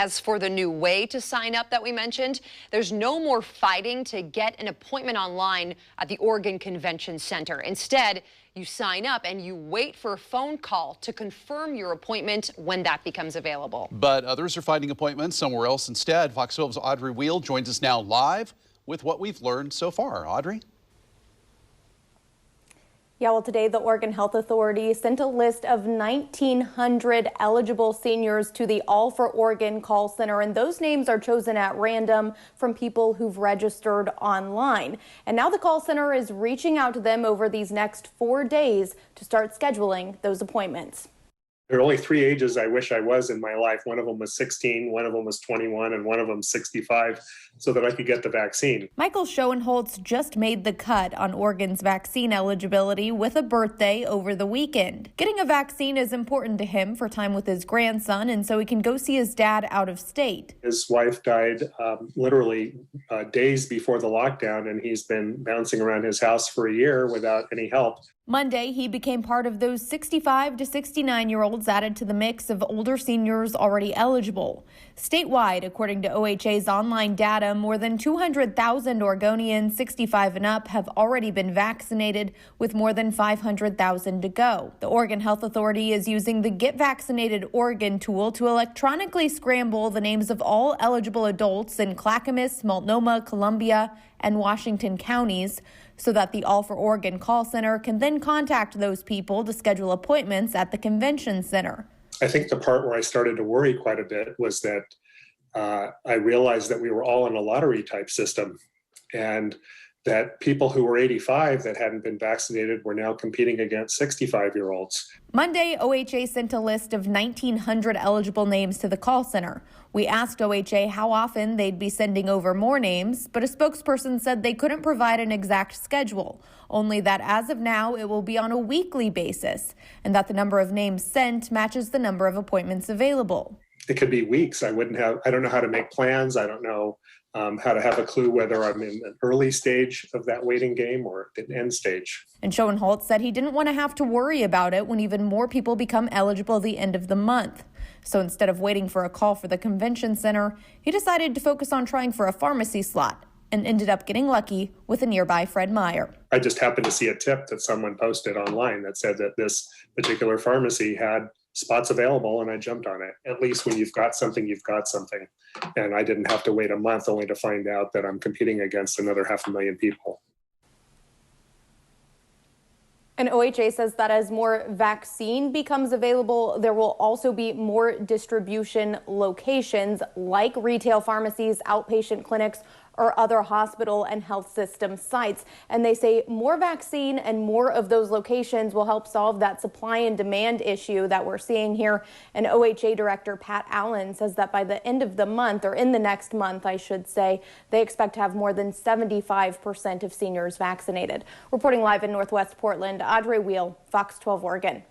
As for the new way to sign up that we mentioned, there's no more fighting to get an appointment online at the Oregon Convention Center. Instead, you sign up and you wait for a phone call to confirm your appointment when that becomes available. But others are finding appointments somewhere else instead. Fox 12's Audrey Wheel joins us now live with what we've learned so far. Audrey? Yeah, well, today the Oregon Health Authority sent a list of 1,900 eligible seniors to the All for Oregon call center, and those names are chosen at random from people who've registered online. And now the call center is reaching out to them over these next 4 days to start scheduling those appointments. There are only 3 ages I wish I was in my life. One of them was 16, one of them was 21, and one of them 65, so that I could get the vaccine. Michael Schoenholtz just made the cut on Oregon's vaccine eligibility with a birthday over the weekend. Getting a vaccine is important to him for time with his grandson, and so he can go see his dad out of state. His wife died literally days before the lockdown, and he's been bouncing around his house for a year without any help. Monday, he became part of those 65 to 69-year-olds added to the mix of older seniors already eligible. Statewide, according to OHA's online data, more than 200,000 Oregonians 65 and up have already been vaccinated, with more than 500,000 to go. The Oregon Health Authority is using the Get Vaccinated Oregon tool to electronically scramble the names of all eligible adults in Clackamas, Multnomah, Columbia, and Washington counties, so that the All for Oregon call center can then contact those people to schedule appointments at the convention center. I think the part where I started to worry quite a bit was that I realized that we were all in a lottery type system, and that people who were 85 that hadn't been vaccinated were now competing against 65-year-olds. Monday, OHA sent a list of 1,900 eligible names to the call center. We asked OHA how often they'd be sending over more names, but a spokesperson said they couldn't provide an exact schedule, only that as of now it will be on a weekly basis, and that the number of names sent matches the number of appointments available. It could be weeks. I don't know how to make plans. I don't know how to have a clue whether I'm in an early stage of that waiting game or an end stage. And Schoenholtz said he didn't want to have to worry about it when even more people become eligible at the end of the month. So instead of waiting for a call for the convention center, he decided to focus on trying for a pharmacy slot and ended up getting lucky with a nearby Fred Meyer. I just happened to see a tip that someone posted online that said that this particular pharmacy had spots available, and I jumped on it. At least when you've got something, you've got something. And I didn't have to wait a month only to find out that I'm competing against another 500,000 people. And OHA says that as more vaccine becomes available, there will also be more distribution locations like retail pharmacies, outpatient clinics, or other hospital and health system sites. And they say more vaccine and more of those locations will help solve that supply and demand issue that we're seeing here. And OHA Director Pat Allen says that by the end of the month, or in the next month, I should say, they expect to have more than 75% of seniors vaccinated. Reporting live in Northwest Portland, Audrey Wheel, Fox 12 Oregon.